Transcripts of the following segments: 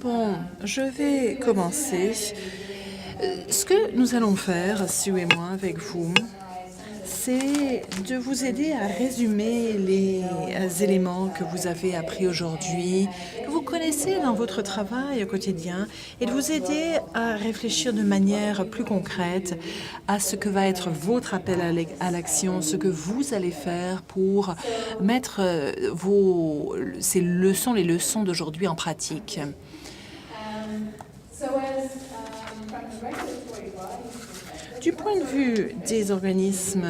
Bon, je vais commencer. Ce que nous allons faire, Sue et moi, avec vous, c'est de vous aider à résumer les éléments que vous avez appris aujourd'hui, que vous connaissez dans votre travail au quotidien, et de vous aider à réfléchir de manière plus concrète à ce que va être votre appel à l'action, ce que vous allez faire pour mettre ces leçons, les leçons d'aujourd'hui en pratique. Du point de vue des organismes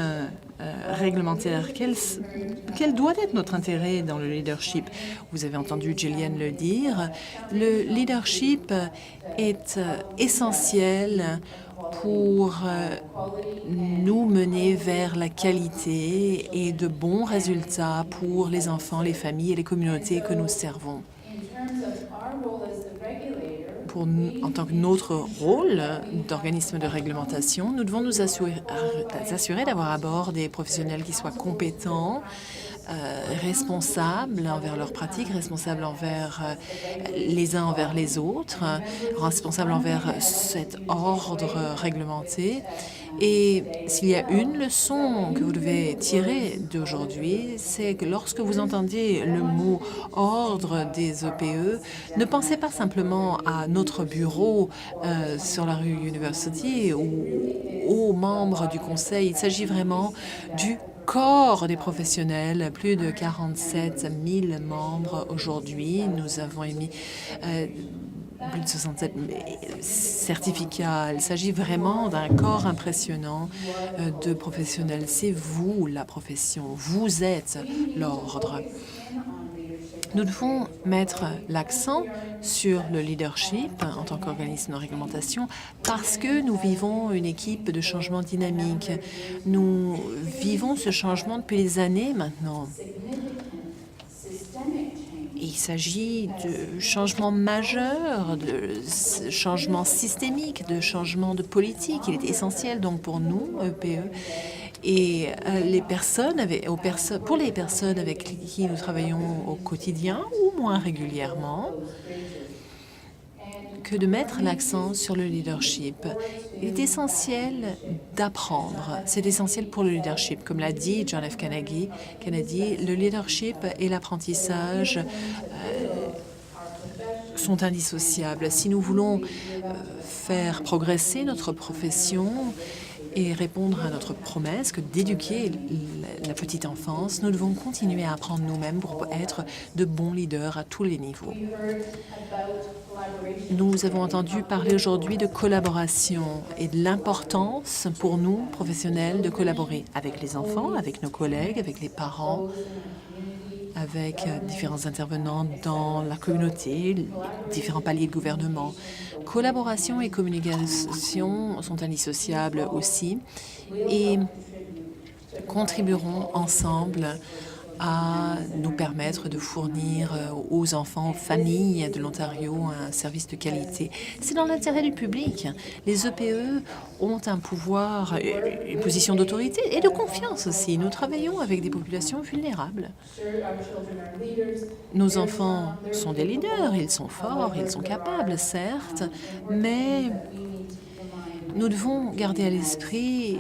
réglementaires, quel doit être notre intérêt dans le leadership? Vous avez entendu Gillian le dire, le leadership est essentiel pour nous mener vers la qualité et de bons résultats pour les enfants, les familles et les communautés que nous servons. En tant que notre rôle d'organisme de réglementation, nous devons nous assurer d'avoir à bord des professionnels qui soient compétents, responsables envers leurs pratiques, responsables envers les uns envers les autres, responsables envers cet ordre réglementé. Et s'il y a une leçon que vous devez tirer d'aujourd'hui, c'est que lorsque vous entendez le mot ordre des EPE, ne pensez pas simplement à notre bureau sur la rue University ou aux membres du conseil. Il s'agit vraiment du corps des professionnels, plus de 47 000 membres aujourd'hui. Nous avons émis plus de 67 certificats. Il s'agit vraiment d'un corps impressionnant de professionnels. C'est vous la profession, vous êtes l'ordre. Nous devons mettre l'accent sur le leadership en tant qu'organisme de réglementation parce que nous vivons une équipe de changement dynamique. Nous vivons ce changement depuis des années maintenant. Il s'agit de changements majeurs, de changements systémiques, de changements de politique. Il est essentiel donc pour nous, EPE, et pour les personnes avec qui nous travaillons au quotidien ou moins régulièrement, que de mettre l'accent sur le leadership. Il est essentiel d'apprendre. C'est essentiel pour le leadership. Comme l'a dit John F. Kennedy, le leadership et l'apprentissage sont indissociables. Si nous voulons faire progresser notre profession et répondre à notre promesse que d'éduquer la petite enfance, nous devons continuer à apprendre nous-mêmes pour être de bons leaders à tous les niveaux. Nous avons entendu parler aujourd'hui de collaboration et de l'importance pour nous, professionnels, de collaborer avec les enfants, avec nos collègues, avec les parents, avec différents intervenants dans la communauté, les différents paliers de gouvernement. Collaboration et communication sont indissociables aussi et contribueront ensemble à nous permettre de fournir aux enfants, aux familles de l'Ontario un service de qualité. C'est dans l'intérêt du public. Les EPE ont un pouvoir, une position d'autorité et de confiance aussi. Nous travaillons avec des populations vulnérables. Nos enfants sont des leaders, ils sont forts, ils sont capables, certes, mais nous devons garder à l'esprit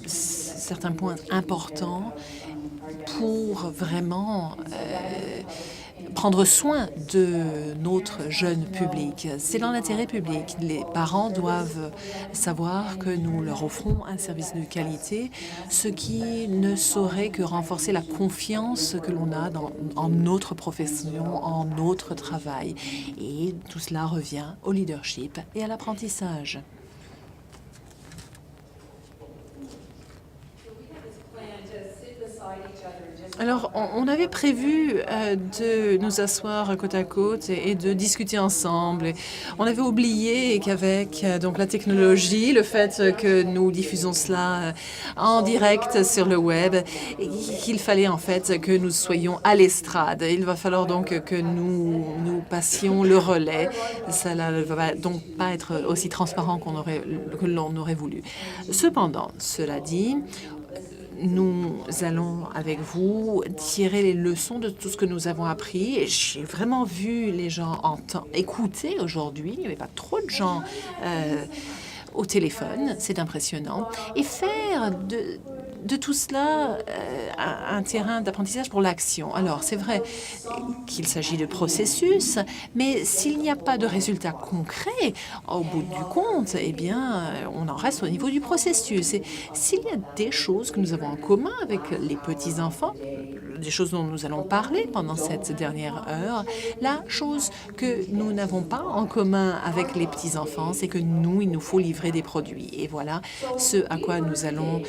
certains points importants pour vraiment prendre soin de notre jeune public. C'est dans l'intérêt public. Les parents doivent savoir que nous leur offrons un service de qualité, ce qui ne saurait que renforcer la confiance que l'on a en notre profession, en notre travail. Et tout cela revient au leadership et à l'apprentissage. Alors, on avait prévu de nous asseoir côte à côte et de discuter ensemble. Et on avait oublié qu'avec donc la technologie, le fait que nous diffusons cela en direct sur le web, qu'il fallait en fait que nous soyons à l'estrade. Il va falloir donc que nous passions le relais. Cela ne va donc pas être aussi transparent que l'on aurait voulu. Cependant, cela dit, Nous allons, avec vous, tirer les leçons de tout ce que nous avons appris. Et j'ai vraiment vu les gens écouter aujourd'hui. Il n'y avait pas trop de gens au téléphone, c'est impressionnant. Et faire de tout cela un terrain d'apprentissage pour l'action. Alors, c'est vrai qu'il s'agit de processus, mais s'il n'y a pas de résultats concrets, au bout du compte, eh bien, on en reste au niveau du processus. Et s'il y a des choses que nous avons en commun avec les petits-enfants, des choses dont nous allons parler pendant cette dernière heure, la chose que nous n'avons pas en commun avec les petits-enfants, c'est que nous, il nous faut livrer des produits. Et voilà ce à quoi nous allons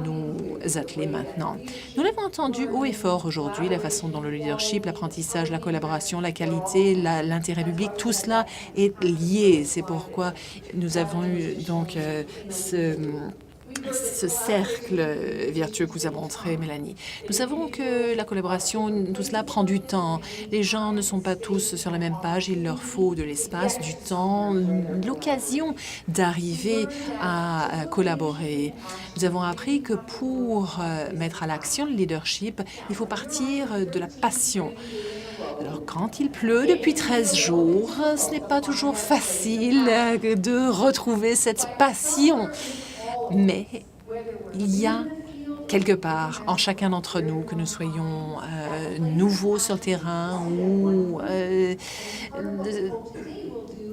nous atteler maintenant. Nous l'avons entendu haut et fort aujourd'hui, la façon dont le leadership, l'apprentissage, la collaboration, la qualité, l'intérêt public, tout cela est lié. C'est pourquoi nous avons eu donc ce cercle vertueux que vous a montré, Mélanie. Nous savons que la collaboration, tout cela prend du temps. Les gens ne sont pas tous sur la même page. Il leur faut de l'espace, du temps, l'occasion d'arriver à collaborer. Nous avons appris que pour mettre à l'action le leadership, il faut partir de la passion. Alors, quand il pleut depuis 13 jours, ce n'est pas toujours facile de retrouver cette passion. Mais il y a quelque part en chacun d'entre nous, que nous soyons nouveaux sur le terrain ou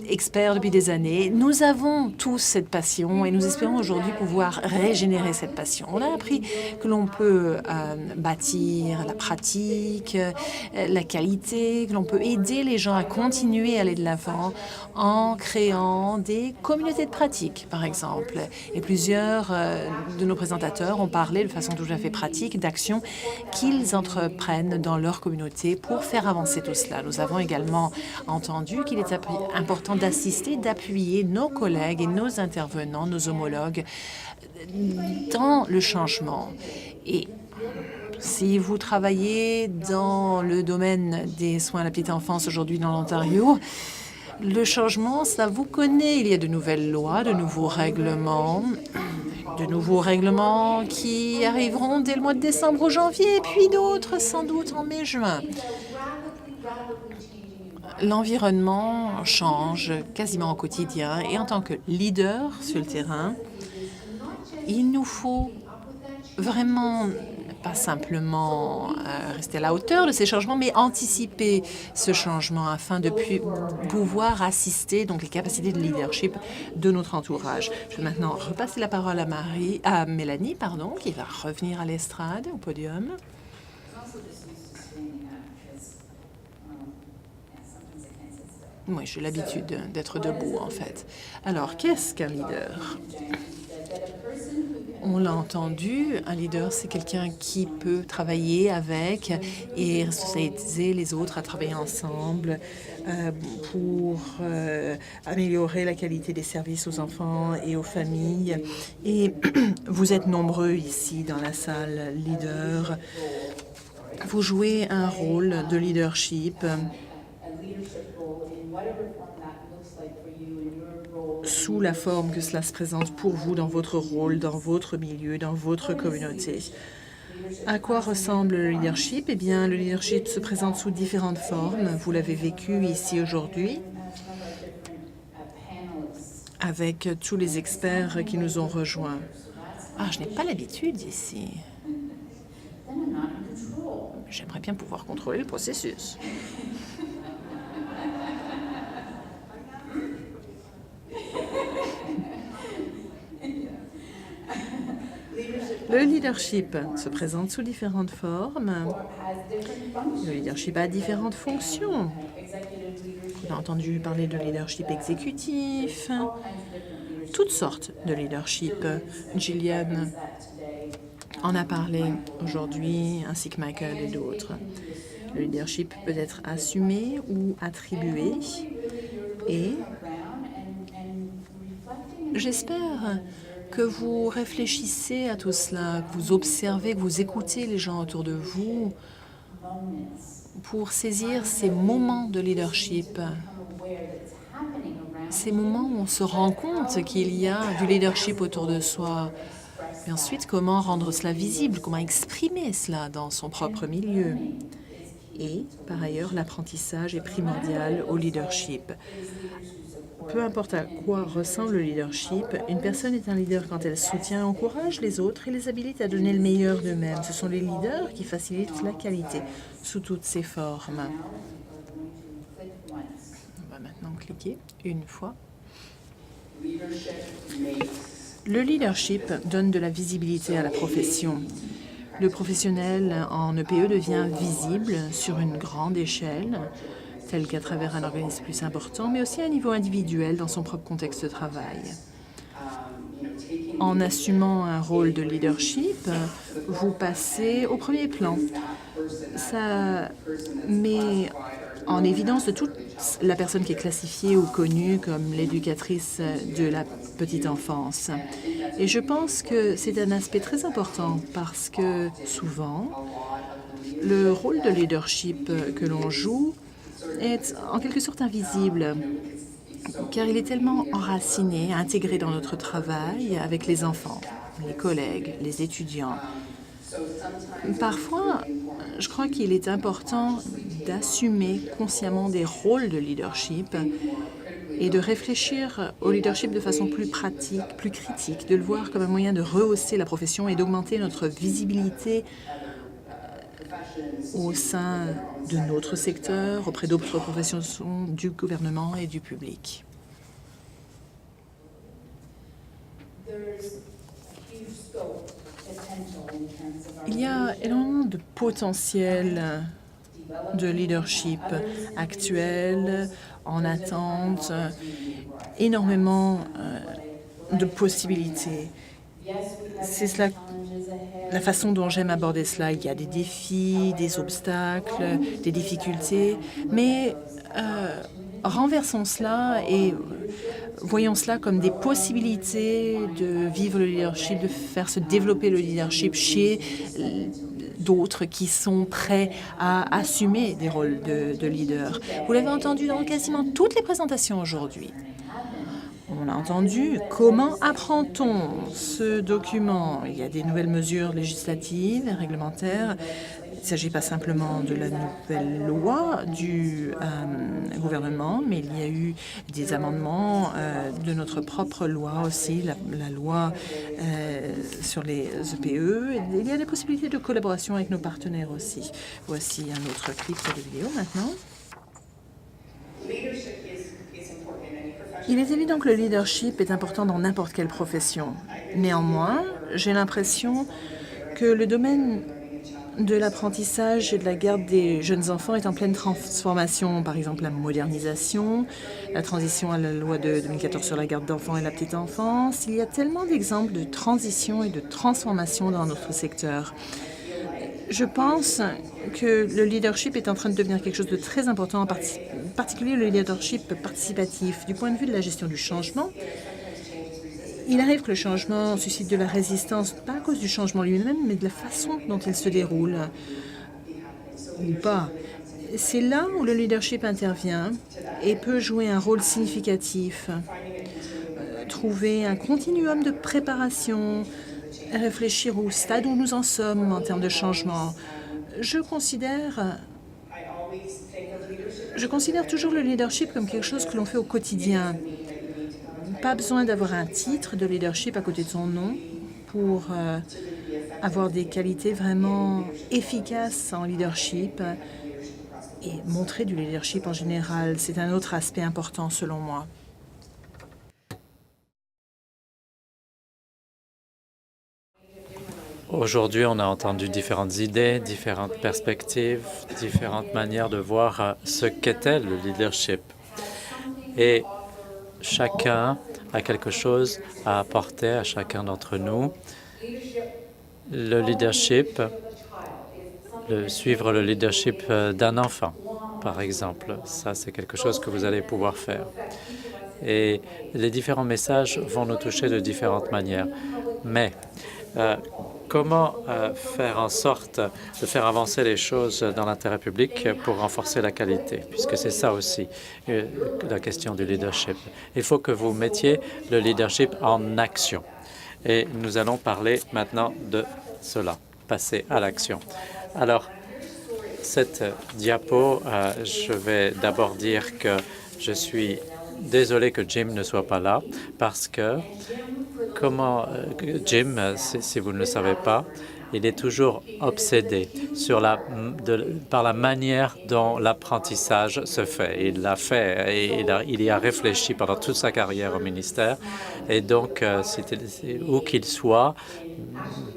experts depuis des années, nous avons tous cette passion et nous espérons aujourd'hui pouvoir régénérer cette passion. On a appris que l'on peut bâtir la pratique, la qualité, que l'on peut aider les gens à continuer à aller de l'avant en créant des communautés de pratique, par exemple. Et plusieurs de nos présentateurs ont parlé de façon tout à fait pratique d'actions qu'ils entreprennent dans leur communauté pour faire avancer tout cela. Nous avons également entendu qu'il est important d'assister, d'appuyer nos collègues et nos intervenants, nos homologues, dans le changement. Et si vous travaillez dans le domaine des soins à la petite enfance aujourd'hui dans l'Ontario, le changement, ça vous connaît. Il y a de nouvelles lois, de nouveaux règlements qui arriveront dès le mois de décembre ou janvier, et puis d'autres sans doute en mai-juin. L'environnement change quasiment au quotidien et en tant que leader sur le terrain, il nous faut vraiment pas simplement rester à la hauteur de ces changements, mais anticiper ce changement afin de pouvoir assister donc les capacités de leadership de notre entourage. Je vais maintenant repasser la parole à Mélanie, qui va revenir à l'estrade, au podium. Oui, j'ai l'habitude d'être debout, en fait. Alors, qu'est-ce qu'un leader? On l'a entendu, un leader, c'est quelqu'un qui peut travailler avec et responsabiliser les autres à travailler ensemble pour améliorer la qualité des services aux enfants et aux familles. Et vous êtes nombreux ici dans la salle leader. Vous jouez un rôle de leadership sous la forme que cela se présente pour vous dans votre rôle, dans votre milieu, dans votre communauté. À quoi ressemble le leadership? Eh bien, le leadership se présente sous différentes formes. Vous l'avez vécu ici aujourd'hui avec tous les experts qui nous ont rejoints. Ah, je n'ai pas l'habitude ici. J'aimerais bien pouvoir contrôler le processus. Le leadership se présente sous différentes formes. Le leadership a différentes fonctions. On a entendu parler de leadership exécutif, toutes sortes de leadership. Gillian en a parlé aujourd'hui, ainsi que Michael et d'autres. Le leadership peut être assumé ou attribué. Et j'espère que vous réfléchissez à tout cela, que vous observez, que vous écoutez les gens autour de vous pour saisir ces moments de leadership, ces moments où on se rend compte qu'il y a du leadership autour de soi, Et ensuite, comment rendre cela visible, comment exprimer cela dans son propre milieu. Et, par ailleurs, l'apprentissage est primordial au leadership. Peu importe à quoi ressemble le leadership, une personne est un leader quand elle soutient et encourage les autres et les habilite à donner le meilleur d'eux-mêmes. Ce sont les leaders qui facilitent la qualité sous toutes ses formes. On va maintenant cliquer une fois. Le leadership donne de la visibilité à la profession. Le professionnel en EPE devient visible sur une grande échelle, tel qu'à travers un organisme plus important, mais aussi à un niveau individuel dans son propre contexte de travail. En assumant un rôle de leadership, vous passez au premier plan. Ça met en évidence de toute la personne qui est classifiée ou connue comme l'éducatrice de la petite enfance. Et je pense que c'est un aspect très important parce que souvent, le rôle de leadership que l'on joue est en quelque sorte invisible, car il est tellement enraciné, intégré dans notre travail avec les enfants, les collègues, les étudiants. Parfois, je crois qu'il est important d'assumer consciemment des rôles de leadership et de réfléchir au leadership de façon plus pratique, plus critique, de le voir comme un moyen de rehausser la profession et d'augmenter notre visibilité au sein de notre secteur, auprès d'autres professions du gouvernement et du public. Il y a énormément de potentiel de leadership actuel, en attente, énormément de possibilités. C'est cela, la façon dont j'aime aborder cela. Il y a des défis, des obstacles, des difficultés, mais renversons cela et voyons cela comme des possibilités de vivre le leadership, de faire se développer le leadership chez d'autres qui sont prêts à assumer des rôles de leader. Vous l'avez entendu dans quasiment toutes les présentations aujourd'hui. On a entendu comment apprend-on ce document. Il y a des nouvelles mesures législatives et réglementaires. Il ne s'agit pas simplement de la nouvelle loi du gouvernement, mais il y a eu des amendements de notre propre loi aussi, la loi sur les EPE. Il y a des possibilités de collaboration avec nos partenaires aussi. Voici un autre clip de vidéo maintenant. Il est évident que le leadership est important dans n'importe quelle profession. Néanmoins, j'ai l'impression que le domaine de l'apprentissage et de la garde des jeunes enfants est en pleine transformation. Par exemple, la modernisation, la transition à la loi de 2014 sur la garde d'enfants et la petite enfance. Il y a tellement d'exemples de transition et de transformation dans notre secteur. Je pense que le leadership est en train de devenir quelque chose de très important, en particulier le leadership participatif. Du point de vue de la gestion du changement, il arrive que le changement suscite de la résistance, pas à cause du changement lui-même, mais de la façon dont il se déroule, ou pas. C'est là où le leadership intervient et peut jouer un rôle significatif. Trouver un continuum de préparation, réfléchir au stade où nous en sommes en termes de changement. Je considère toujours le leadership comme quelque chose que l'on fait au quotidien. Pas besoin d'avoir un titre de leadership à côté de son nom pour avoir des qualités vraiment efficaces en leadership et montrer du leadership en général. C'est un autre aspect important selon moi. Aujourd'hui, on a entendu différentes idées, différentes perspectives, différentes manières de voir ce qu'était le leadership. Et chacun a quelque chose à apporter à chacun d'entre nous. Le leadership, suivre le leadership d'un enfant, par exemple, ça c'est quelque chose que vous allez pouvoir faire. Et les différents messages vont nous toucher de différentes manières. Mais comment faire en sorte de faire avancer les choses dans l'intérêt public pour renforcer la qualité, puisque c'est ça aussi la question du leadership. Il faut que vous mettiez le leadership en action. Et nous allons parler maintenant de cela, passer à l'action. Alors, cette diapo, je vais d'abord dire que je suis désolé que Jim ne soit pas là parce que Jim, si vous ne le savez pas, il est toujours obsédé par la manière dont l'apprentissage se fait. Il l'a fait et il y a réfléchi pendant toute sa carrière au ministère. Et donc, où qu'il soit,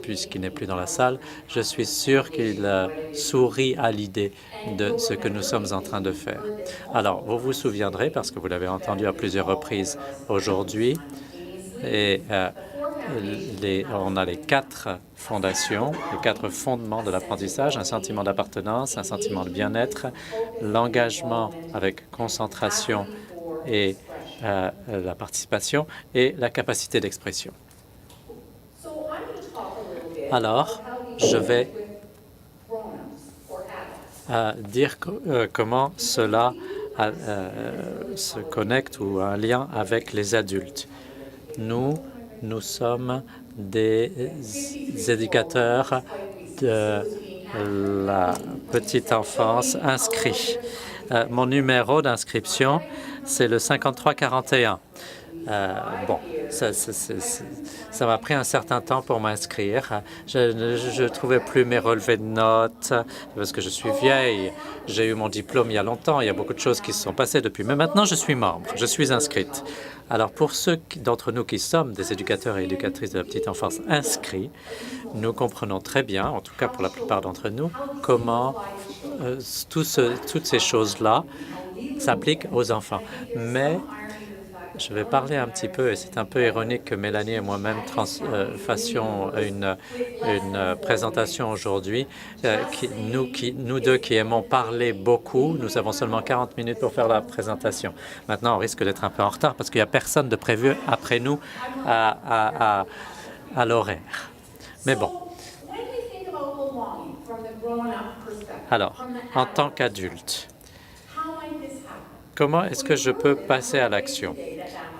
puisqu'il n'est plus dans la salle, je suis sûr qu'il sourit à l'idée de ce que nous sommes en train de faire. Alors, vous vous souviendrez, parce que vous l'avez entendu à plusieurs reprises aujourd'hui, et on a les 4 fondations, les 4 fondements de l'apprentissage, un sentiment d'appartenance, un sentiment de bien-être, l'engagement avec concentration et la participation et la capacité d'expression. Alors, je vais dire comment cela se connecte ou a un lien avec les adultes. Nous sommes des éducateurs de la petite enfance inscrits. Mon numéro d'inscription, c'est le 5341. Bon, ça m'a pris un certain temps pour m'inscrire. Je ne trouvais plus mes relevés de notes parce que je suis vieille. J'ai eu mon diplôme il y a longtemps. Il y a beaucoup de choses qui se sont passées depuis. Mais maintenant, je suis membre. Je suis inscrite. Alors, pour ceux d'entre nous qui sommes des éducateurs et éducatrices de la petite enfance inscrits, nous comprenons très bien, en tout cas pour la plupart d'entre nous, comment toutes ces choses-là s'appliquent aux enfants. Mais je vais parler un petit peu, et c'est un peu ironique que Mélanie et moi-même fassions une présentation aujourd'hui. Nous deux qui aimons parler beaucoup, nous avons seulement 40 minutes pour faire la présentation. Maintenant, on risque d'être un peu en retard parce qu'il n'y a personne de prévu après nous à l'horaire. Mais bon. Alors, en tant qu'adulte, comment est-ce que je peux passer à l'action?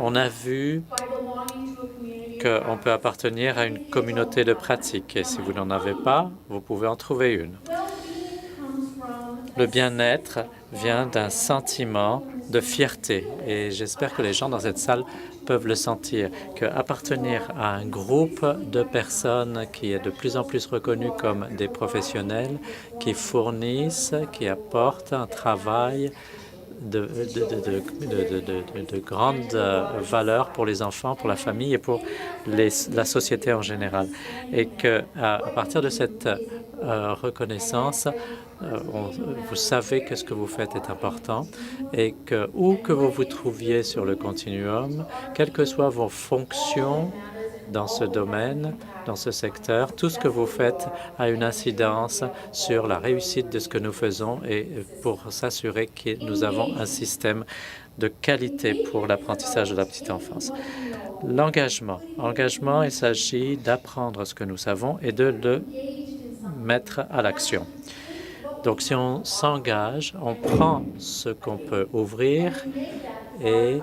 On a vu qu'on peut appartenir à une communauté de pratique et si vous n'en avez pas, vous pouvez en trouver une. Le bien-être vient d'un sentiment de fierté et j'espère que les gens dans cette salle peuvent le sentir, qu'appartenir à un groupe de personnes qui est de plus en plus reconnu comme des professionnels, qui fournissent, qui apportent un travail de grandes valeurs pour les enfants, pour la famille et pour la société en général. Et qu'à partir de cette reconnaissance, vous savez que ce que vous faites est important et que où que vous vous trouviez sur le continuum, quelles que soient vos fonctions dans ce domaine, dans ce secteur, tout ce que vous faites a une incidence sur la réussite de ce que nous faisons et pour s'assurer que nous avons un système de qualité pour l'apprentissage de la petite enfance. L'engagement. Engagement, il s'agit d'apprendre ce que nous savons et de le mettre à l'action. Donc, si on s'engage, on prend ce qu'on peut ouvrir et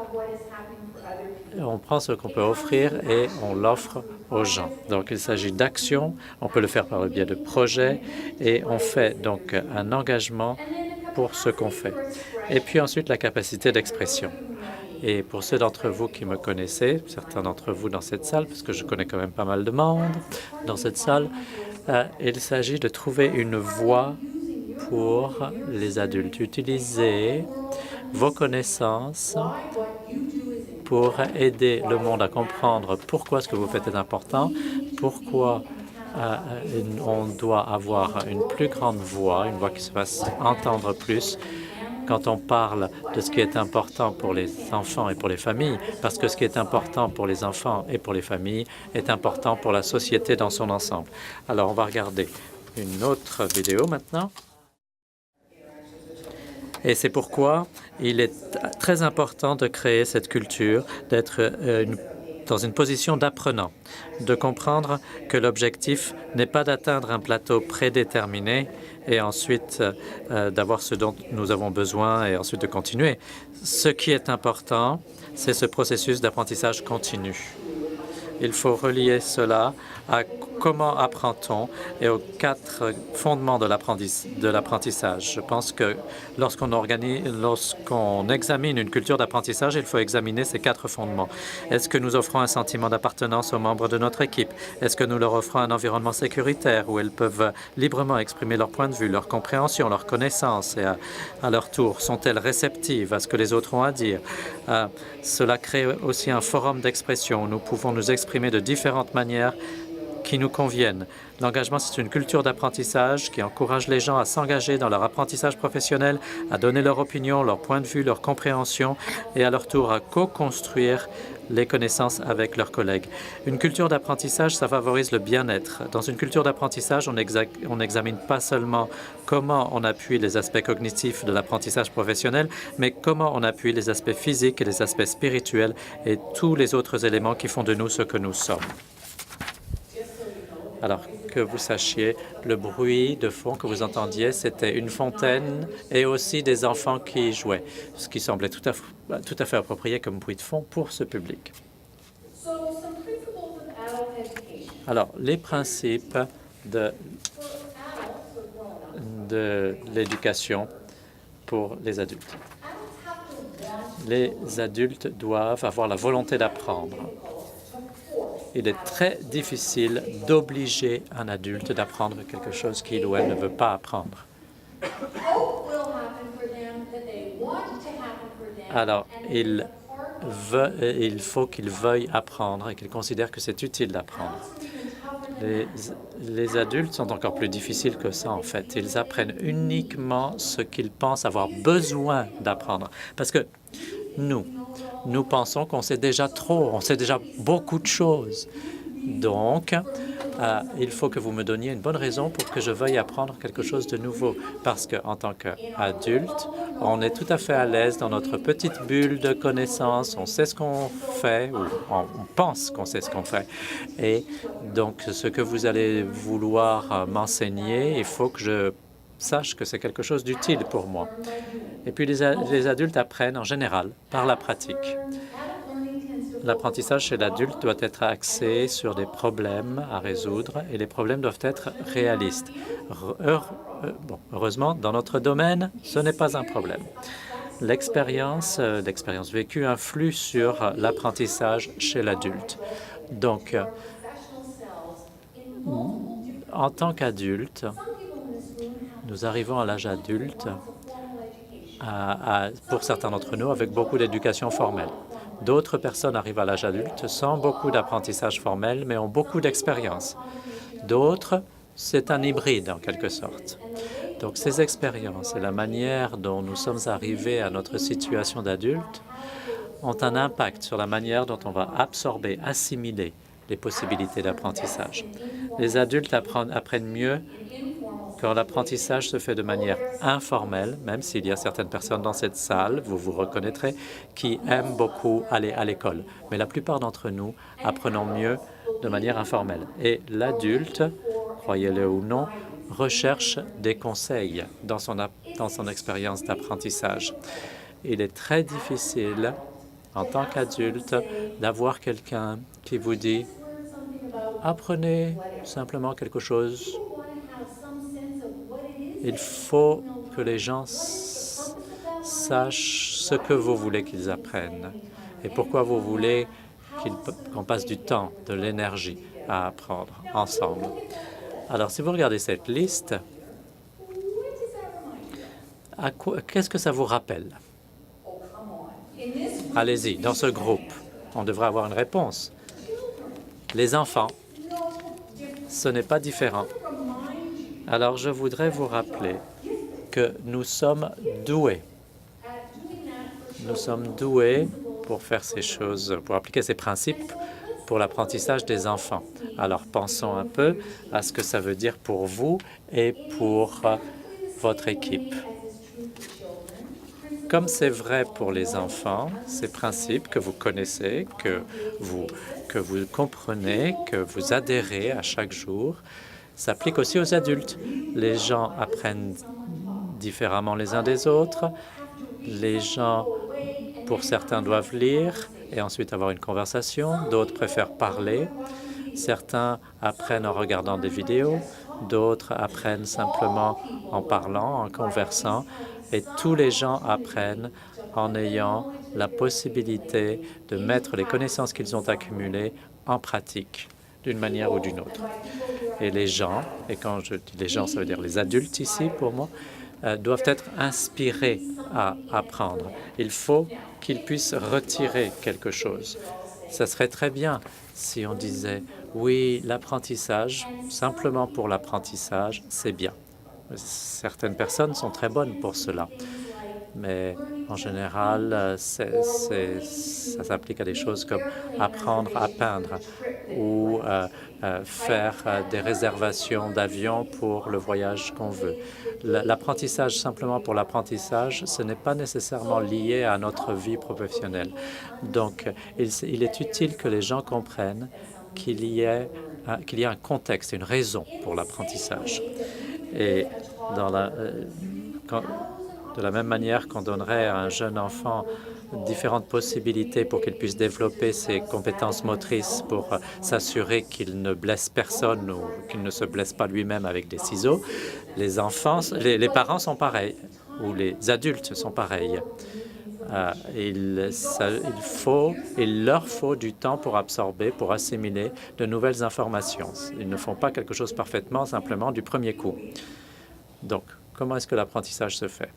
on prend ce qu'on peut offrir et on l'offre aux gens. Donc, il s'agit d'action. On peut le faire par le biais de projets et on fait donc un engagement pour ce qu'on fait. Et puis ensuite, la capacité d'expression. Et pour ceux d'entre vous qui me connaissez, certains d'entre vous dans cette salle, parce que je connais quand même pas mal de monde dans cette salle, il s'agit de trouver une voie pour les adultes. Utilisez vos connaissances pour aider le monde à comprendre pourquoi ce que vous faites est important, pourquoi on doit avoir une plus grande voix, une voix qui se fasse entendre plus quand on parle de ce qui est important pour les enfants et pour les familles, parce que ce qui est important pour les enfants et pour les familles est important pour la société dans son ensemble. Alors, on va regarder une autre vidéo maintenant. Et c'est pourquoi il est très important de créer cette culture, d'être dans une position d'apprenant, de comprendre que l'objectif n'est pas d'atteindre un plateau prédéterminé et ensuite d'avoir ce dont nous avons besoin et ensuite de continuer. Ce qui est important, c'est ce processus d'apprentissage continu. il faut relier cela à comment apprend-on et aux 4 fondements de l'apprentissage. Je pense que lorsqu'on examine une culture d'apprentissage, il faut examiner ces 4 fondements. Est-ce que nous offrons un sentiment d'appartenance aux membres de notre équipe? Est-ce que nous leur offrons un environnement sécuritaire où elles peuvent librement exprimer leur point de vue, leur compréhension, leur connaissance et à leur tour, sont-elles réceptives à ce que les autres ont à dire? Cela crée aussi un forum d'expression où nous pouvons nous exprimer de différentes manières qui nous conviennent. L'engagement, c'est une culture d'apprentissage qui encourage les gens à s'engager dans leur apprentissage professionnel, à donner leur opinion, leur point de vue, leur compréhension et à leur tour à co-construire les connaissances avec leurs collègues. Une culture d'apprentissage, ça favorise le bien-être. Dans une culture d'apprentissage, on n'examine pas seulement comment on appuie les aspects cognitifs de l'apprentissage professionnel, mais comment on appuie les aspects physiques et les aspects spirituels et tous les autres éléments qui font de nous ce que nous sommes. Alors que vous sachiez, le bruit de fond que vous entendiez, c'était une fontaine et aussi des enfants qui jouaient, ce qui semblait tout à fait approprié comme bruit de fond pour ce public. Alors, les principes de l'éducation pour les adultes. Les adultes doivent avoir la volonté d'apprendre. Il est très difficile d'obliger un adulte d'apprendre quelque chose qu'il ou elle ne veut pas apprendre. Alors, il faut qu'ils veuillent apprendre et qu'ils considèrent que c'est utile d'apprendre. Les adultes sont encore plus difficiles que ça, en fait. Ils apprennent uniquement ce qu'ils pensent avoir besoin d'apprendre. Parce que nous pensons qu'on sait déjà trop, on sait déjà beaucoup de choses. Donc, il faut que vous me donniez une bonne raison pour que je veuille apprendre quelque chose de nouveau. Parce qu'en tant qu'adulte, on est tout à fait à l'aise dans notre petite bulle de connaissances. On sait ce qu'on fait, ou on pense qu'on sait ce qu'on fait. Et donc, ce que vous allez vouloir m'enseigner, il faut que je sache que c'est quelque chose d'utile pour moi. Et puis, les adultes apprennent en général par la pratique. L'apprentissage chez l'adulte doit être axé sur des problèmes à résoudre et les problèmes doivent être réalistes. Heureusement, dans notre domaine, ce n'est pas un problème. L'expérience vécue influe sur l'apprentissage chez l'adulte. Donc, en tant qu'adulte, nous arrivons à l'âge adulte, pour certains d'entre nous, avec beaucoup d'éducation formelle. D'autres personnes arrivent à l'âge adulte sans beaucoup d'apprentissage formel, mais ont beaucoup d'expérience. D'autres, c'est un hybride en quelque sorte. Donc ces expériences et la manière dont nous sommes arrivés à notre situation d'adulte ont un impact sur la manière dont on va absorber, assimiler les possibilités d'apprentissage. Les adultes apprennent mieux quand l'apprentissage se fait de manière informelle, même s'il y a certaines personnes dans cette salle, vous vous reconnaîtrez, qui aiment beaucoup aller à l'école. Mais la plupart d'entre nous apprenons mieux de manière informelle. Et l'adulte, croyez-le ou non, recherche des conseils dans son expérience d'apprentissage. Il est très difficile, en tant qu'adulte, d'avoir quelqu'un qui vous dit « Apprenez simplement quelque chose ». Il faut que les gens sachent ce que vous voulez qu'ils apprennent et pourquoi vous voulez qu'on passe du temps, de l'énergie à apprendre ensemble. Alors, si vous regardez cette liste, qu'est-ce que ça vous rappelle? Allez-y, dans ce groupe, on devrait avoir une réponse. Les enfants, ce n'est pas différent. Alors, je voudrais vous rappeler que nous sommes doués. Nous sommes doués pour faire ces choses, pour appliquer ces principes pour l'apprentissage des enfants. Alors, pensons un peu à ce que ça veut dire pour vous et pour votre équipe. Comme c'est vrai pour les enfants, ces principes que vous connaissez, que vous comprenez, que vous adhérez à chaque jour, s'appliquent aussi aux adultes. Les gens apprennent différemment les uns des autres. Les gens, pour certains, doivent lire et ensuite avoir une conversation. D'autres préfèrent parler. Certains apprennent en regardant des vidéos. D'autres apprennent simplement en parlant, en conversant. Et tous les gens apprennent en ayant la possibilité de mettre les connaissances qu'ils ont accumulées en pratique d'une manière ou d'une autre. Et les gens, et quand je dis les gens, ça veut dire les adultes ici pour moi, doivent être inspirés à apprendre. Il faut qu'ils puissent retirer quelque chose. Ça serait très bien si on disait « oui, l'apprentissage, simplement pour l'apprentissage, c'est bien ». Certaines personnes sont très bonnes pour cela, mais en général, ça s'applique à des choses comme apprendre à peindre ou faire des réservations d'avion pour le voyage qu'on veut. L'apprentissage simplement pour l'apprentissage, ce n'est pas nécessairement lié à notre vie professionnelle. Donc, il est utile que les gens comprennent qu'il y a un contexte, une raison pour l'apprentissage. Et de la même manière qu'on donnerait à un jeune enfant différentes possibilités pour qu'il puisse développer ses compétences motrices pour s'assurer qu'il ne blesse personne ou qu'il ne se blesse pas lui-même avec des ciseaux, les parents sont pareils, ou les adultes sont pareils. Il leur faut du temps pour absorber, pour assimiler de nouvelles informations. Ils ne font pas quelque chose parfaitement, simplement du premier coup. Donc, comment est-ce que l'apprentissage se fait?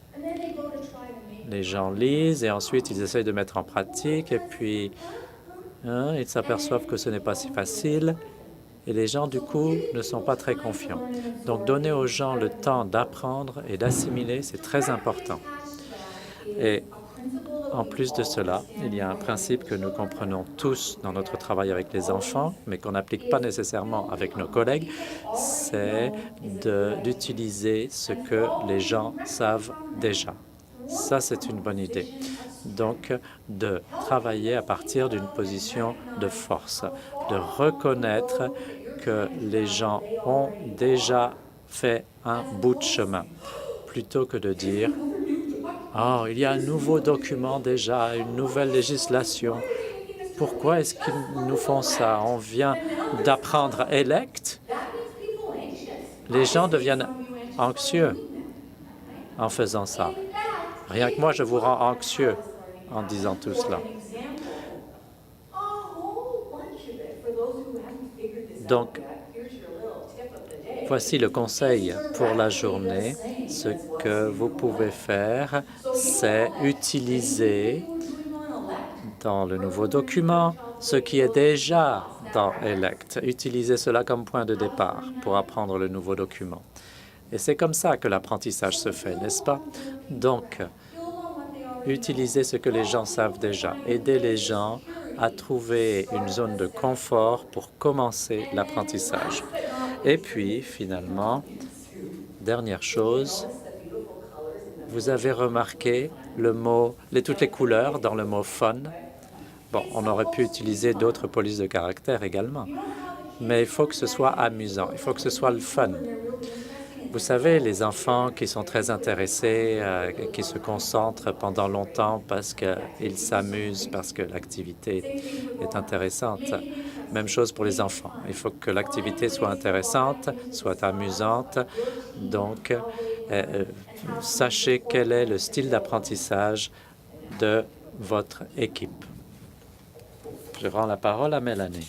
Les gens lisent et ensuite ils essayent de mettre en pratique et puis ils s'aperçoivent que ce n'est pas si facile et les gens, du coup, ne sont pas très confiants. Donc, donner aux gens le temps d'apprendre et d'assimiler, c'est très important. Et en plus de cela, il y a un principe que nous comprenons tous dans notre travail avec les enfants, mais qu'on n'applique pas nécessairement avec nos collègues, c'est d'utiliser ce que les gens savent déjà. Ça, c'est une bonne idée. Donc, de travailler à partir d'une position de force, de reconnaître que les gens ont déjà fait un bout de chemin, plutôt que de dire « Oh, il y a un nouveau document déjà, une nouvelle législation. Pourquoi est-ce qu'ils nous font ça? On vient d'apprendre ELECT. » Les gens deviennent anxieux en faisant ça. Rien que moi, je vous rends anxieux en disant tout cela. Donc, voici le conseil pour la journée. Ce que vous pouvez faire, c'est utiliser dans le nouveau document ce qui est déjà dans ELECT. Utilisez cela comme point de départ pour apprendre le nouveau document. Et c'est comme ça que l'apprentissage se fait, n'est-ce pas? Donc, utilisez ce que les gens savent déjà. Aidez les gens à trouver une zone de confort pour commencer l'apprentissage. Et puis, finalement, dernière chose, vous avez remarqué toutes les couleurs dans le mot « fun ». Bon, on aurait pu utiliser d'autres polices de caractère également, mais il faut que ce soit amusant, il faut que ce soit le fun. Vous savez, les enfants qui sont très intéressés, qui se concentrent pendant longtemps parce qu'ils s'amusent, parce que l'activité est intéressante. Même chose pour les enfants. Il faut que l'activité soit intéressante, soit amusante. Donc, sachez quel est le style d'apprentissage de votre équipe. Je rends la parole à Mélanie.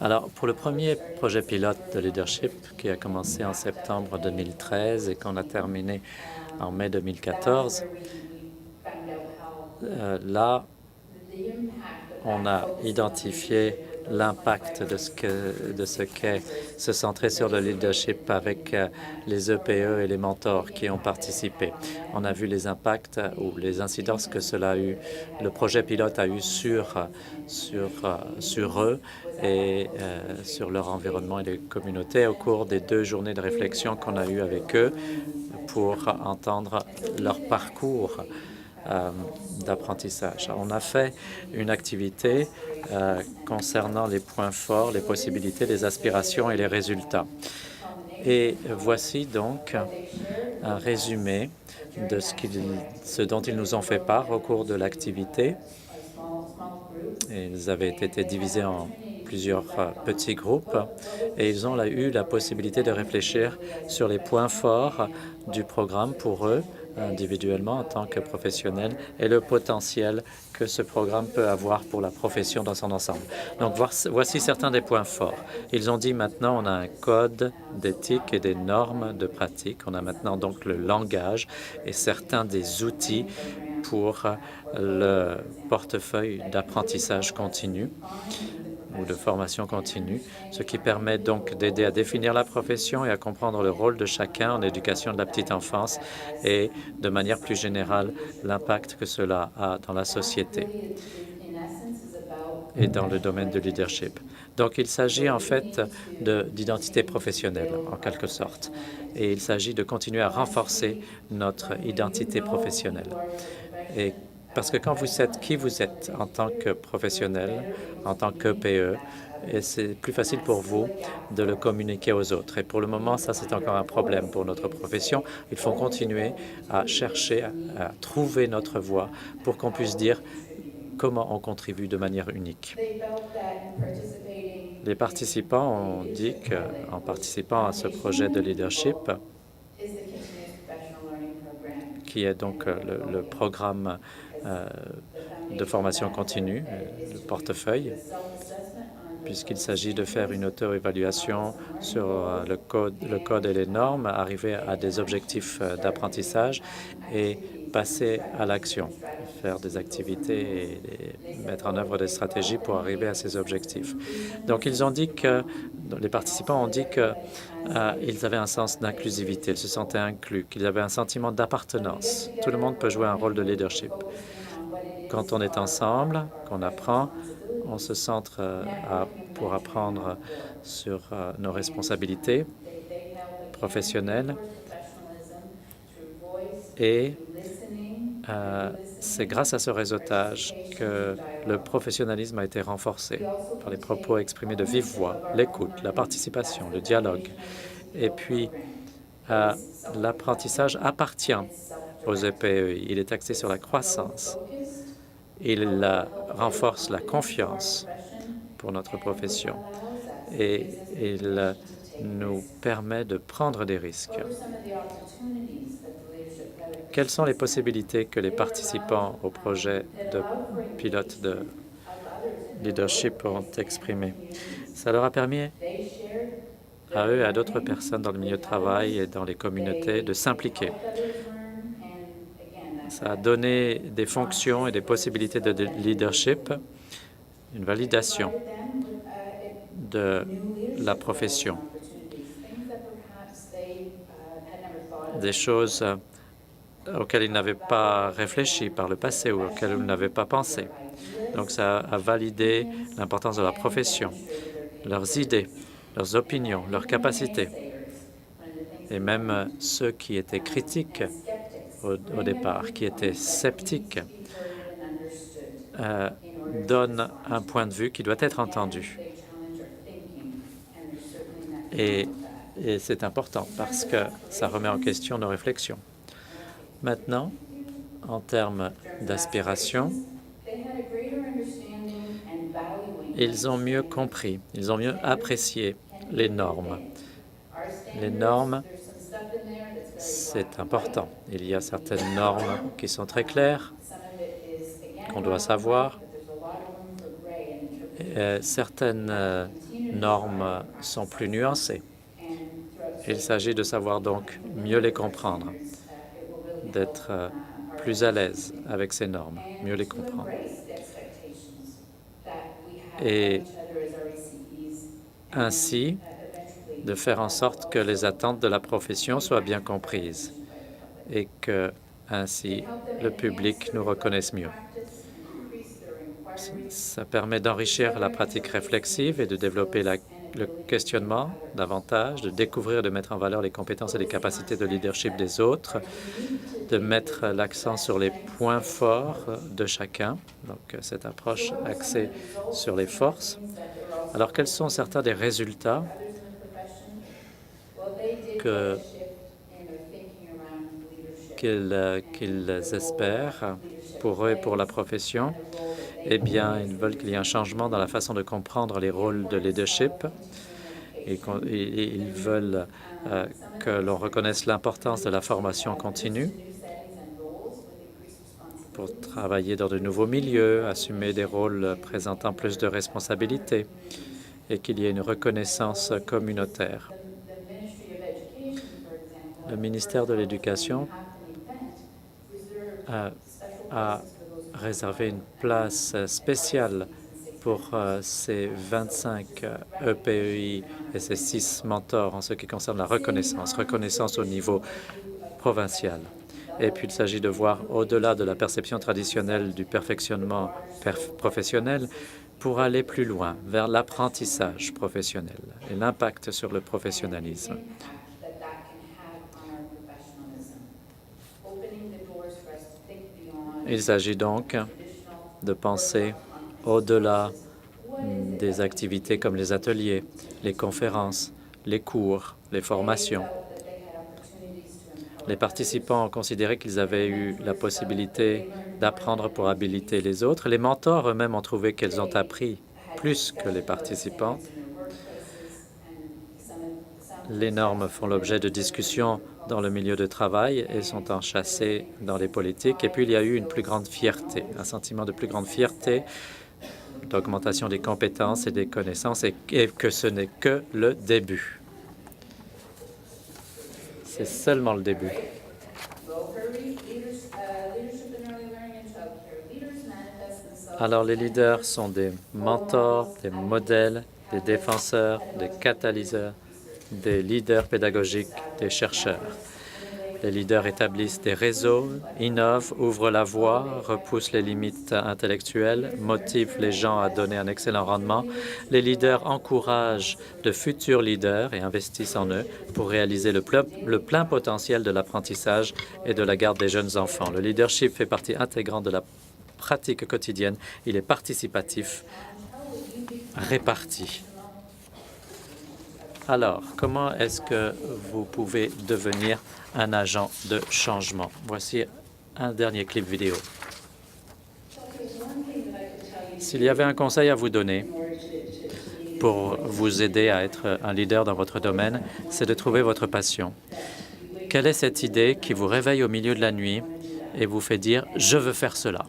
Alors, pour le premier projet pilote de leadership qui a commencé en septembre 2013 et qu'on a terminé en mai 2014, là, on a identifié l'impact de ce qu'est se centrer sur le leadership avec les EPE et les mentors qui ont participé. On a vu les impacts ou les incidences que cela a eu, le projet pilote a eu sur eux et sur leur environnement et les communautés au cours des 2 journées de réflexion qu'on a eues avec eux pour entendre leur parcours d'apprentissage. On a fait une activité concernant les points forts, les possibilités, les aspirations et les résultats. Et voici donc un résumé de ce dont ils nous ont fait part au cours de l'activité. Ils avaient été divisés en plusieurs petits groupes et ils ont eu la possibilité de réfléchir sur les points forts du programme pour eux, individuellement en tant que professionnels, et le potentiel que ce programme peut avoir pour la profession dans son ensemble. Donc voici certains des points forts. Ils ont dit maintenant on a un code d'éthique et des normes de pratique. On a maintenant donc le langage et certains des outils pour le portefeuille d'apprentissage continu ou de formation continue, ce qui permet donc d'aider à définir la profession et à comprendre le rôle de chacun en éducation de la petite enfance et, de manière plus générale, l'impact que cela a dans la société et dans le domaine de leadership. Donc, il s'agit en fait d'identité professionnelle, en quelque sorte, et il s'agit de continuer à renforcer notre identité professionnelle. Et parce que quand vous êtes qui vous êtes en tant que professionnel, en tant qu'EPE, et c'est plus facile pour vous de le communiquer aux autres. Et pour le moment, ça, c'est encore un problème pour notre profession. Il faut continuer à chercher, à trouver notre voie pour qu'on puisse dire comment on contribue de manière unique. Les participants ont dit qu'en participant à ce projet de leadership, qui est donc le programme de formation continue, le portefeuille, puisqu'il s'agit de faire une auto-évaluation sur le code et les normes, arriver à des objectifs d'apprentissage et passer à l'action, faire des activités et mettre en œuvre des stratégies pour arriver à ces objectifs. Donc, ils ont dit que, les participants ont dit qu'ils avaient un sens d'inclusivité, ils se sentaient inclus, qu'ils avaient un sentiment d'appartenance. Tout le monde peut jouer un rôle de leadership. Quand on est ensemble, qu'on apprend, on se centre pour apprendre sur nos responsabilités professionnelles et c'est grâce à ce réseautage que le professionnalisme a été renforcé par les propos exprimés de vive voix, l'écoute, la participation, le dialogue. Et puis, l'apprentissage appartient aux EPE. Il est axé sur la croissance. Il renforce la confiance pour notre profession et il nous permet de prendre des risques. Quelles sont les possibilités que les participants au projet de pilote de leadership ont exprimées? Ça leur a permis à eux et à d'autres personnes dans le milieu de travail et dans les communautés de s'impliquer. Ça a donné des fonctions et des possibilités de leadership, une validation de la profession, des choses auxquelles ils n'avaient pas réfléchi par le passé ou auxquelles ils n'avaient pas pensé. Donc ça a validé l'importance de la profession, leurs idées, leurs opinions, leurs capacités. Et même ceux qui étaient critiques au départ, qui étaient sceptiques, donnent un point de vue qui doit être entendu. Et c'est important parce que ça remet en question nos réflexions. Maintenant, en termes d'aspiration, ils ont mieux compris, ils ont mieux apprécié les normes. Les normes, c'est important. Il y a certaines normes qui sont très claires, qu'on doit savoir. Certaines normes sont plus nuancées. Il s'agit de savoir donc mieux les comprendre, d'être plus à l'aise avec ces normes, mieux les comprendre. Et ainsi, de faire en sorte que les attentes de la profession soient bien comprises et que, ainsi, le public nous reconnaisse mieux. Ça permet d'enrichir la pratique réflexive et de développer le questionnement davantage, de découvrir, de mettre en valeur les compétences et les capacités de leadership des autres, de mettre l'accent sur les points forts de chacun, donc cette approche axée sur les forces. Alors, quels sont certains des résultats? qu'ils espèrent pour eux et pour la profession, eh bien, ils veulent qu'il y ait un changement dans la façon de comprendre les rôles de leadership et ils veulent que l'on reconnaisse l'importance de la formation continue pour travailler dans de nouveaux milieux, assumer des rôles présentant plus de responsabilités et qu'il y ait une reconnaissance communautaire. Le ministère de l'Éducation a réservé une place spéciale pour ces 25 EPEI et ces 6 mentors en ce qui concerne la reconnaissance au niveau provincial. Et puis, il s'agit de voir au-delà de la perception traditionnelle du perfectionnement professionnel pour aller plus loin, vers l'apprentissage professionnel et l'impact sur le professionnalisme. Il s'agit donc de penser au-delà des activités comme les ateliers, les conférences, les cours, les formations. Les participants ont considéré qu'ils avaient eu la possibilité d'apprendre pour habiliter les autres. Les mentors eux-mêmes ont trouvé qu'ils ont appris plus que les participants. Les normes font l'objet de discussions dans le milieu de travail et sont enchâssées dans les politiques. Et puis, il y a eu une plus grande fierté, un sentiment de plus grande fierté, d'augmentation des compétences et des connaissances, et que ce n'est que le début. C'est seulement le début. Alors, les leaders sont des mentors, des modèles, des défenseurs, des catalyseurs, des leaders pédagogiques, des chercheurs. Les leaders établissent des réseaux, innovent, ouvrent la voie, repoussent les limites intellectuelles, motivent les gens à donner un excellent rendement. Les leaders encouragent de futurs leaders et investissent en eux pour réaliser le plein potentiel de l'apprentissage et de la garde des jeunes enfants. Le leadership fait partie intégrante de la pratique quotidienne. Il est participatif, réparti. Alors, comment est-ce que vous pouvez devenir un agent de changement? Voici un dernier clip vidéo. S'il y avait un conseil à vous donner pour vous aider à être un leader dans votre domaine, c'est de trouver votre passion. Quelle est cette idée qui vous réveille au milieu de la nuit et vous fait dire « je veux faire cela ».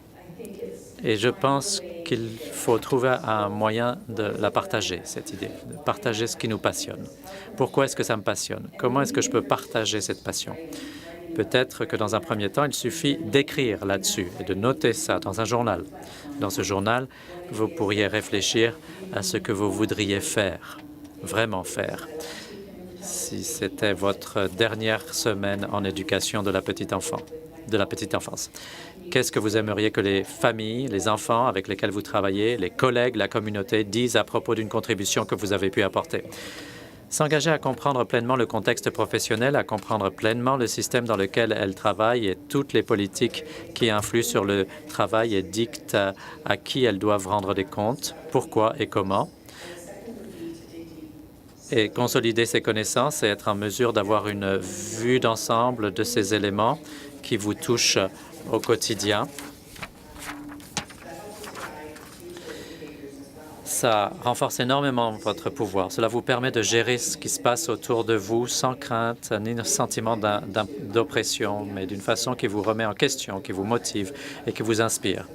Et je pense qu'il faut trouver un moyen de la partager, cette idée, de partager ce qui nous passionne. Pourquoi est-ce que ça me passionne? Comment est-ce que je peux partager cette passion? Peut-être que dans un premier temps, il suffit d'écrire là-dessus et de noter ça dans un journal. Dans ce journal, vous pourriez réfléchir à ce que vous voudriez faire, vraiment faire. Si c'était votre dernière semaine en éducation de la petite enfance. Qu'est-ce que vous aimeriez que les familles, les enfants avec lesquels vous travaillez, les collègues, la communauté disent à propos d'une contribution que vous avez pu apporter? S'engager à comprendre pleinement le contexte professionnel, à comprendre pleinement le système dans lequel elles travaillent et toutes les politiques qui influent sur le travail et dictent à qui elles doivent rendre des comptes, pourquoi et comment. Et consolider ces connaissances et être en mesure d'avoir une vue d'ensemble de ces éléments qui vous touchent au quotidien. Ça renforce énormément votre pouvoir. Cela vous permet de gérer ce qui se passe autour de vous sans crainte ni sentiment d'oppression, mais d'une façon qui vous remet en question, qui vous motive et qui vous inspire.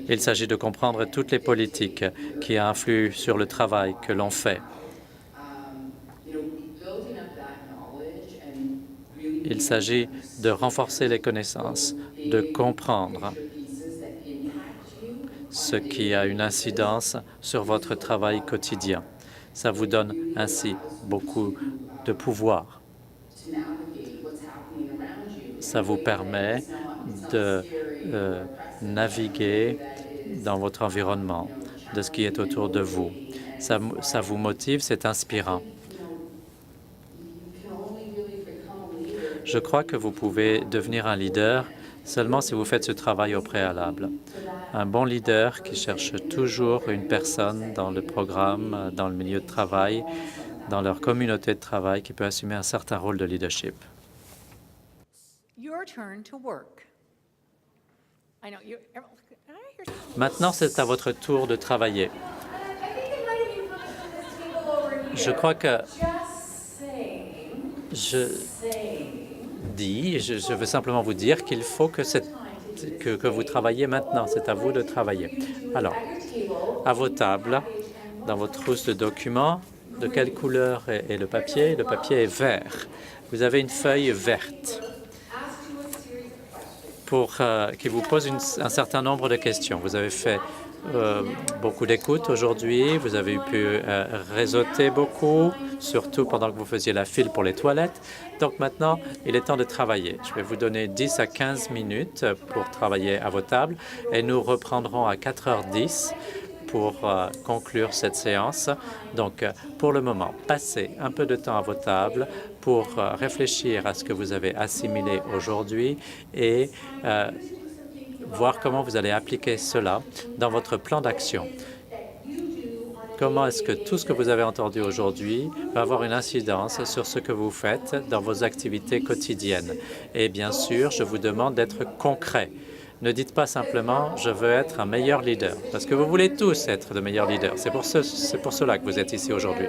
Il s'agit de comprendre toutes les politiques qui influent sur le travail que l'on fait. Il s'agit de renforcer les connaissances, de comprendre ce qui a une incidence sur votre travail quotidien. Ça vous donne ainsi beaucoup de pouvoir. Ça vous permet de naviguer dans votre environnement, de ce qui est autour de vous. Ça vous motive, c'est inspirant. Je crois que vous pouvez devenir un leader seulement si vous faites ce travail au préalable. Un bon leader qui cherche toujours une personne dans le programme, dans le milieu de travail, dans leur communauté de travail, qui peut assumer un certain rôle de leadership. Maintenant, c'est à votre tour de travailler. Je crois que je veux simplement vous dire qu'il faut que vous travaillez maintenant. C'est à vous de travailler. Alors, à vos tables, dans votre trousse de documents, de quelle couleur est le papier? Le papier est vert. Vous avez une feuille verte qui vous pose un certain nombre de questions. Vous avez fait beaucoup d'écoute aujourd'hui, vous avez pu réseauter beaucoup, surtout pendant que vous faisiez la file pour les toilettes. Donc maintenant, il est temps de travailler. Je vais vous donner 10 à 15 minutes pour travailler à vos tables et nous reprendrons à 4h10 pour conclure cette séance. Donc, pour le moment, passez un peu de temps à vos tables pour réfléchir à ce que vous avez assimilé aujourd'hui et voir comment vous allez appliquer cela dans votre plan d'action. Comment est-ce que tout ce que vous avez entendu aujourd'hui va avoir une incidence sur ce que vous faites dans vos activités quotidiennes? Et bien sûr, je vous demande d'être concret. Ne dites pas simplement « je veux être un meilleur leader », parce que vous voulez tous être de meilleurs leaders. C'est pour cela que vous êtes ici aujourd'hui.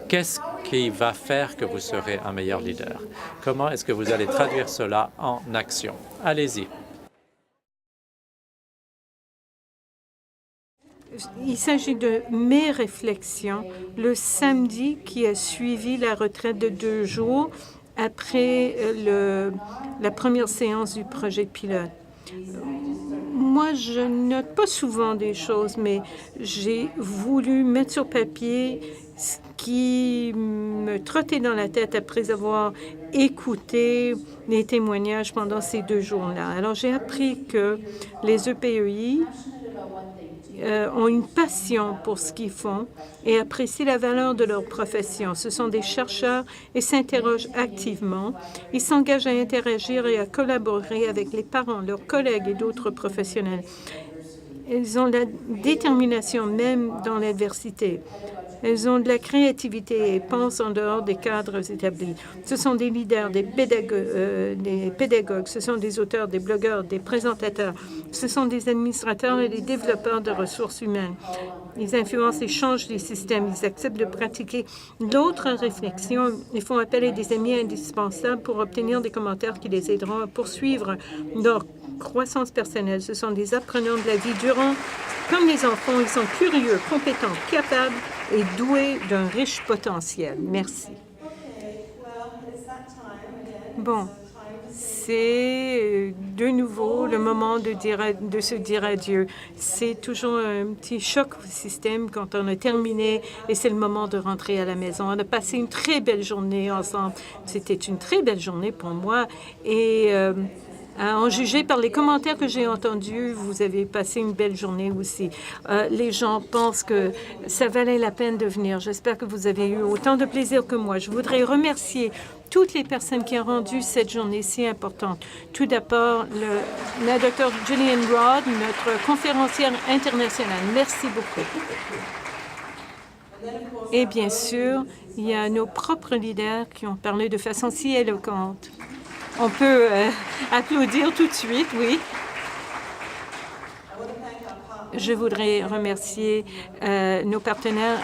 Qu'est-ce qui va faire que vous serez un meilleur leader? Comment est-ce que vous allez traduire cela en action? Allez-y. Il s'agit de mes réflexions le samedi qui a suivi la retraite de 2 jours après la première séance du projet pilote. Moi, je note pas souvent des choses, mais j'ai voulu mettre sur papier ce qui me trottait dans la tête après avoir écouté les témoignages pendant ces 2 jours-là. Alors, j'ai appris que les EPEI ont une passion pour ce qu'ils font et apprécient la valeur de leur profession. Ce sont des chercheurs et s'interrogent activement. Ils s'engagent à interagir et à collaborer avec les parents, leurs collègues et d'autres professionnels. Ils ont la détermination même dans l'adversité. Elles ont de la créativité et pensent en dehors des cadres établis. Ce sont des leaders, des pédagogues, ce sont des auteurs, des blogueurs, des présentateurs, ce sont des administrateurs et des développeurs de ressources humaines. Ils influencent et changent les systèmes. Ils acceptent de pratiquer d'autres réflexions. Ils font appel à des amis indispensables pour obtenir des commentaires qui les aideront à poursuivre leur croissance personnelle. Ce sont des apprenants de la vie durant. Comme les enfants, ils sont curieux, compétents, capables et doués d'un riche potentiel. Merci. Bon, c'est de nouveau le moment de se dire adieu. C'est toujours un petit choc au système quand on a terminé et c'est le moment de rentrer à la maison. On a passé une très belle journée ensemble. C'était une très belle journée pour moi et à en juger par les commentaires que j'ai entendus, vous avez passé une belle journée aussi. Les gens pensent que ça valait la peine de venir. J'espère que vous avez eu autant de plaisir que moi. Je voudrais remercier toutes les personnes qui ont rendu cette journée si importante. Tout d'abord, la Dr. Gillian Rodd, notre conférencière internationale. Merci beaucoup. Et bien sûr, il y a nos propres leaders qui ont parlé de façon si éloquente. On peut applaudir tout de suite, oui. Je voudrais remercier nos partenaires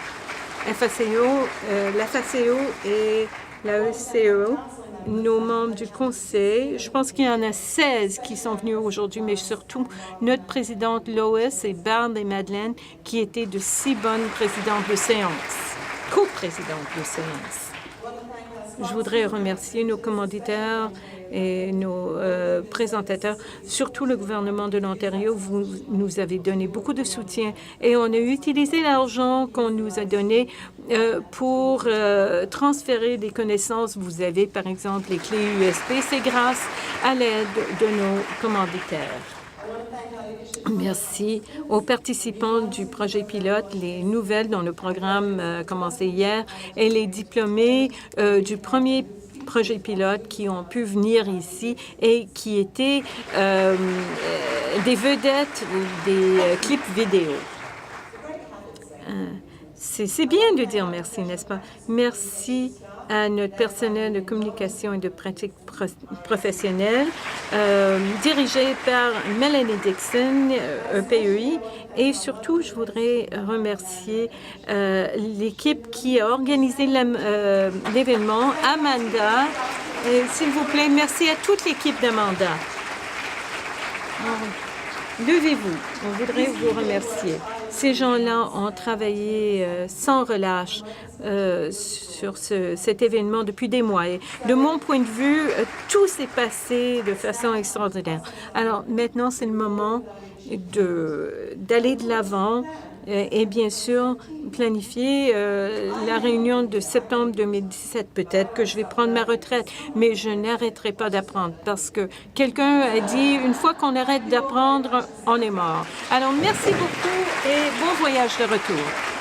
FACO, la FACO et la ECO, nos membres du Conseil. Je pense qu'il y en a 16 qui sont venus aujourd'hui, mais surtout notre présidente Lois et Barb et Madeleine, qui étaient de si bonnes présidentes de séance, co-présidentes de séance. Je voudrais remercier nos commanditaires et nos présentateurs, surtout le gouvernement de l'Ontario. Vous nous avez donné beaucoup de soutien et on a utilisé l'argent qu'on nous a donné pour transférer des connaissances. Vous avez, par exemple, les clés USB. C'est grâce à l'aide de nos commanditaires. Merci aux participants du projet pilote, les nouvelles dont le programme a commencé hier et les diplômés du premier projets pilotes qui ont pu venir ici et qui étaient des vedettes des clips vidéo. C'est bien de dire merci, n'est-ce pas? Merci à notre personnel de communication et de pratique professionnelle, dirigé par Mélanie Dixon, EPEI. Et surtout, je voudrais remercier l'équipe qui a organisé l'événement, Amanda. S'il vous plaît, merci à toute l'équipe d'Amanda. Levez-vous, on voudrait vous remercier. Ces gens-là ont travaillé sans relâche sur cet événement depuis des mois. Et de mon point de vue, tout s'est passé de façon extraordinaire. Alors maintenant, c'est le moment d'aller de l'avant et bien sûr planifier la réunion de septembre 2017. Peut-être que je vais prendre ma retraite, mais je n'arrêterai pas d'apprendre parce que quelqu'un a dit une fois qu'on arrête d'apprendre, on est mort. Alors merci beaucoup et bon voyage de retour.